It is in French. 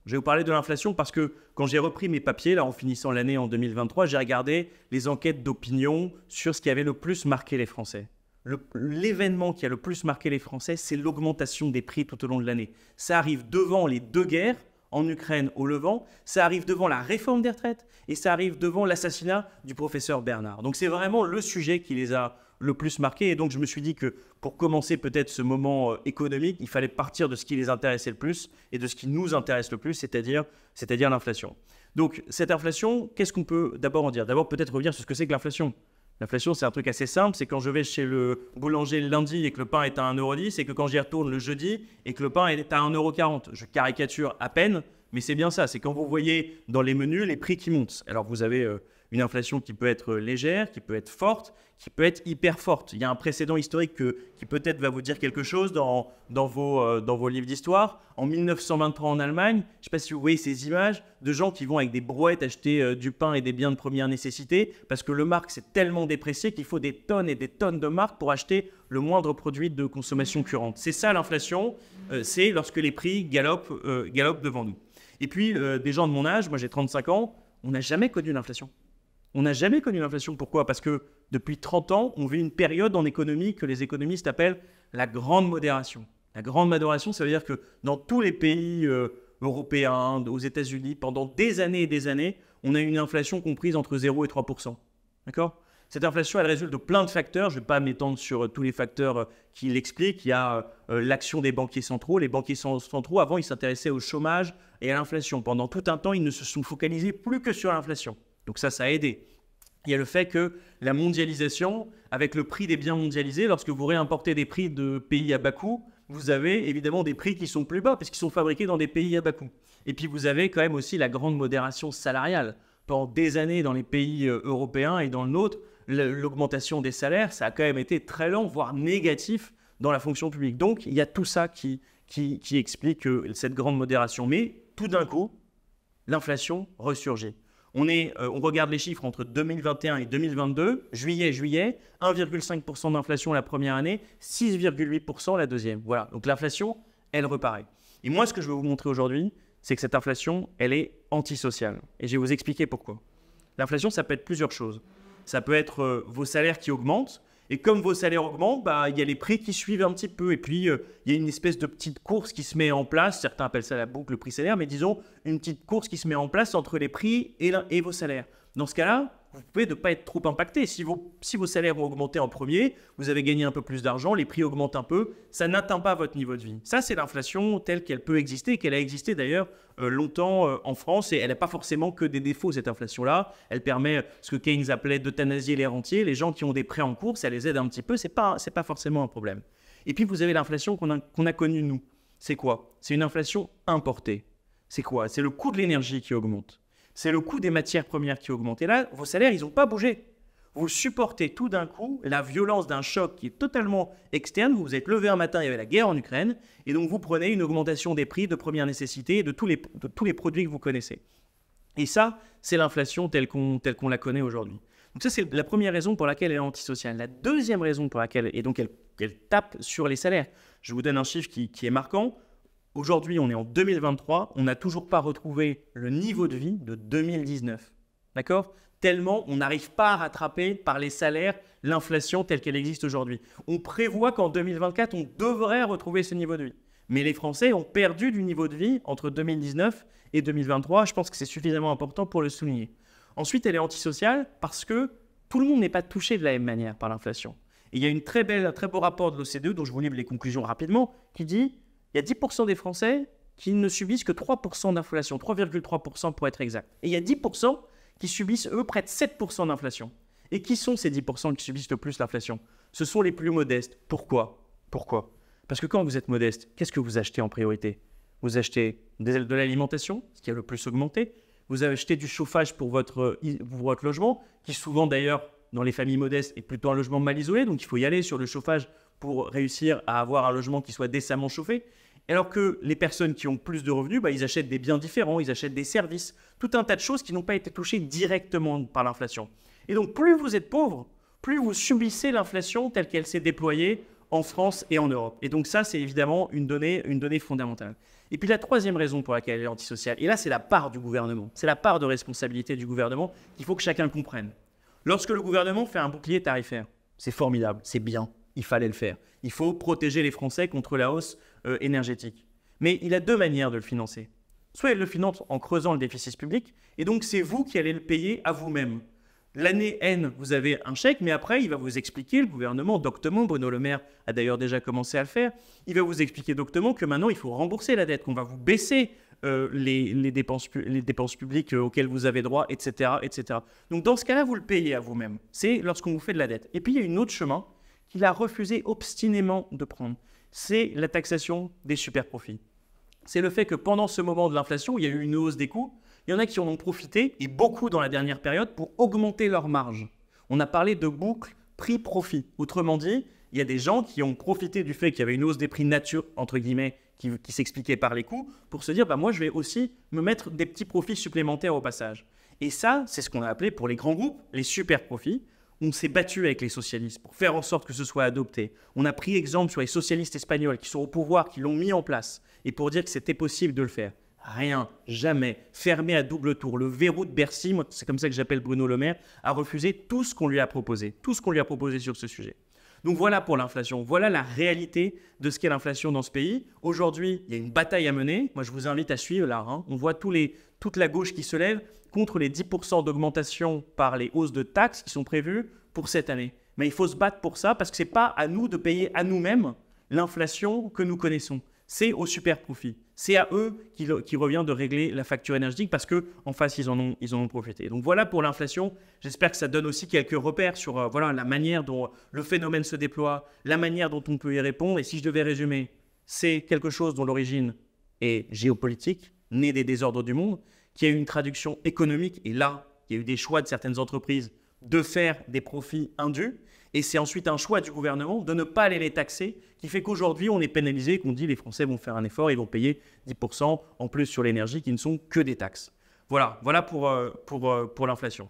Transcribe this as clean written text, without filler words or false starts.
Je vais vous parler de l'inflation parce que quand j'ai repris mes papiers, là, en finissant l'année en 2023, j'ai regardé les enquêtes d'opinion sur ce qui avait le plus marqué les Français. L'événement qui a le plus marqué les Français, c'est l'augmentation des prix tout au long de l'année. Ça arrive devant les deux guerres, en Ukraine, au Levant, ça arrive devant la réforme des retraites et ça arrive devant l'assassinat du professeur Bernard. Donc c'est vraiment le sujet qui les a le plus marqués. Et donc je me suis dit que pour commencer peut-être ce moment économique, il fallait partir de ce qui les intéressait le plus et de ce qui nous intéresse le plus, c'est-à-dire l'inflation. Donc cette inflation, qu'est-ce qu'on peut d'abord en dire? D'abord peut-être revenir sur ce que c'est que l'inflation. L'inflation, c'est un truc assez simple, c'est quand je vais chez le boulanger le lundi et que le pain est à 1,10 €, et que quand j'y retourne le jeudi et que le pain est à 1,40 €. Je caricature à peine, mais c'est bien ça. C'est quand vous voyez dans les menus les prix qui montent. Alors vous avez une inflation qui peut être légère, qui peut être forte, qui peut être hyper forte. Il y a un précédent historique qui peut-être va vous dire quelque chose dans vos livres d'histoire. En 1923 en Allemagne, je ne sais pas si vous voyez ces images de gens qui vont avec des brouettes acheter du pain et des biens de première nécessité parce que le mark s'est tellement déprécié qu'il faut des tonnes et des tonnes de mark pour acheter le moindre produit de consommation courante. C'est ça l'inflation, c'est lorsque les prix galopent devant nous. Et puis, des gens de mon âge, moi j'ai 35 ans, on n'a jamais connu l'inflation. On n'a jamais connu l'inflation. Pourquoi? Parce que depuis 30 ans, on vit une période en économie que les économistes appellent la grande modération. La grande modération, ça veut dire que dans tous les pays européens, aux États-Unis, pendant des années et des années, on a une inflation comprise entre 0 et 3%. D'accord? Cette inflation, elle résulte de plein de facteurs. Je ne vais pas m'étendre sur tous les facteurs qui l'expliquent. Il y a l'action des banquiers centraux. Les banquiers centraux, avant, ils s'intéressaient au chômage et à l'inflation. Pendant tout un temps, ils ne se sont focalisés plus que sur l'inflation. Donc ça a aidé. Il y a le fait que la mondialisation, avec le prix des biens mondialisés, lorsque vous réimportez des prix de pays à bas coût, vous avez évidemment des prix qui sont plus bas parce qu'ils sont fabriqués dans des pays à bas coût. Et puis vous avez quand même aussi la grande modération salariale. Pendant des années dans les pays européens et dans le nôtre, l'augmentation des salaires, ça a quand même été très lent, voire négatif dans la fonction publique. Donc il y a tout ça qui explique cette grande modération. Mais tout d'un coup, l'inflation ressurgit. On regarde les chiffres entre 2021 et 2022, juillet, 1,5% d'inflation la première année, 6,8% la deuxième. Voilà, donc l'inflation, elle reparaît. Et moi, ce que je veux vous montrer aujourd'hui, c'est que cette inflation, elle est antisociale. Et je vais vous expliquer pourquoi. L'inflation, ça peut être plusieurs choses. Ça peut être vos salaires qui augmentent. Et comme vos salaires augmentent, il y a les prix qui suivent un petit peu. Et puis, il y a une espèce de petite course qui se met en place. Certains appellent ça la boucle prix-salaire, mais disons une petite course qui se met en place entre les prix et vos salaires. Dans ce cas-là, vous pouvez ne pas être trop impacté. Si vos salaires vont augmenter en premier, vous avez gagné un peu plus d'argent, les prix augmentent un peu, ça n'atteint pas votre niveau de vie. Ça, c'est l'inflation telle qu'elle peut exister, et qu'elle a existé d'ailleurs longtemps en France. Et elle n'a pas forcément que des défauts, cette inflation-là. Elle permet ce que Keynes appelait d'euthanasier les rentiers. Les gens qui ont des prêts en cours, ça les aide un petit peu. C'est pas forcément un problème. Et puis, vous avez l'inflation qu'on a connue, nous. C'est quoi? C'est une inflation importée. C'est quoi? C'est le coût de l'énergie qui augmente. C'est le coût des matières premières qui augmente. Et là, vos salaires, ils n'ont pas bougé. Vous supportez tout d'un coup la violence d'un choc qui est totalement externe. Vous vous êtes levé un matin, il y avait la guerre en Ukraine, et donc vous prenez une augmentation des prix de première nécessité et de tous les produits que vous connaissez. Et ça, c'est l'inflation telle qu'on la connaît aujourd'hui. Donc ça, c'est la première raison pour laquelle elle est antisociale. La deuxième raison pour laquelle, et donc elle tape sur les salaires. Je vous donne un chiffre qui est marquant. Aujourd'hui, on est en 2023, on n'a toujours pas retrouvé le niveau de vie de 2019. D'accord? Tellement on n'arrive pas à rattraper par les salaires l'inflation telle qu'elle existe aujourd'hui. On prévoit qu'en 2024, on devrait retrouver ce niveau de vie. Mais les Français ont perdu du niveau de vie entre 2019 et 2023. Je pense que c'est suffisamment important pour le souligner. Ensuite, elle est antisociale parce que tout le monde n'est pas touché de la même manière par l'inflation. Et il y a un très beau rapport de l'OCDE, dont je vous livre les conclusions rapidement, qui dit il y a 10% des Français qui ne subissent que 3% d'inflation, 3,3% pour être exact. Et il y a 10% qui subissent, eux, près de 7% d'inflation. Et qui sont ces 10% qui subissent le plus l'inflation? Ce sont les plus modestes. Pourquoi? Parce que quand vous êtes modeste, qu'est-ce que vous achetez en priorité? Vous achetez de l'alimentation, ce qui a le plus augmenté. Vous achetez du chauffage pour votre logement, qui souvent d'ailleurs, dans les familles modestes, est plutôt un logement mal isolé. Donc il faut y aller sur le chauffage pour réussir à avoir un logement qui soit décemment chauffé. Alors que les personnes qui ont plus de revenus, ils achètent des biens différents, ils achètent des services, tout un tas de choses qui n'ont pas été touchées directement par l'inflation. Et donc, plus vous êtes pauvre, plus vous subissez l'inflation telle qu'elle s'est déployée en France et en Europe. Et donc ça, c'est évidemment une donnée fondamentale. Et puis la troisième raison pour laquelle elle est antisociale, et là c'est la part du gouvernement, c'est la part de responsabilité du gouvernement qu'il faut que chacun comprenne. Lorsque le gouvernement fait un bouclier tarifaire, c'est formidable, c'est bien, il fallait le faire. Il faut protéger les Français contre la hausse énergétique. Mais il a deux manières de le financer. Soit il le finance en creusant le déficit public, et donc c'est vous qui allez le payer à vous-même. L'année N, vous avez un chèque, mais après, il va vous expliquer, le gouvernement, doctement, Bruno Le Maire a d'ailleurs déjà commencé à le faire, il va vous expliquer doctement que maintenant, il faut rembourser la dette, qu'on va vous baisser les dépenses publiques auxquelles vous avez droit, etc., etc. Donc, dans ce cas-là, vous le payez à vous-même. C'est lorsqu'on vous fait de la dette. Et puis, il y a un autre chemin qu'il a refusé obstinément de prendre. C'est la taxation des super-profits. C'est le fait que pendant ce moment de l'inflation, il y a eu une hausse des coûts. Il y en a qui en ont profité, et beaucoup dans la dernière période, pour augmenter leurs marges. On a parlé de boucle prix-profit. Autrement dit, il y a des gens qui ont profité du fait qu'il y avait une hausse des prix nature, entre guillemets, qui s'expliquait par les coûts, pour se dire, bah, moi, je vais aussi me mettre des petits profits supplémentaires au passage. Et ça, c'est ce qu'on a appelé pour les grands groupes, les super-profits. On s'est battu avec les socialistes pour faire en sorte que ce soit adopté. On a pris exemple sur les socialistes espagnols qui sont au pouvoir, qui l'ont mis en place, et pour dire que c'était possible de le faire. Rien, jamais, fermé à double tour. Le verrou de Bercy, moi, c'est comme ça que j'appelle Bruno Le Maire, a refusé tout ce qu'on lui a proposé, sur ce sujet. Donc voilà pour l'inflation, voilà la réalité de ce qu'est l'inflation dans ce pays. Aujourd'hui, il y a une bataille à mener. Moi, je vous invite à suivre là. On voit toute la gauche qui se lève contre les 10% d'augmentation par les hausses de taxes qui sont prévues pour cette année. Mais il faut se battre pour ça parce que ce n'est pas à nous de payer à nous-mêmes l'inflation que nous connaissons. C'est aux super profits. C'est à eux qui revient de régler la facture énergétique parce qu'en face, ils en ont profité. Donc voilà pour l'inflation. J'espère que ça donne aussi quelques repères sur voilà, la manière dont le phénomène se déploie, la manière dont on peut y répondre. Et si je devais résumer, c'est quelque chose dont l'origine est géopolitique, né des désordres du monde, qui a eu une traduction économique. Et là, il y a eu des choix de certaines entreprises de faire des profits indus. Et c'est ensuite un choix du gouvernement de ne pas aller les taxer qui fait qu'aujourd'hui, on est pénalisé, qu'on dit les Français vont faire un effort, ils vont payer 10% en plus sur l'énergie qui ne sont que des taxes. Voilà pour l'inflation.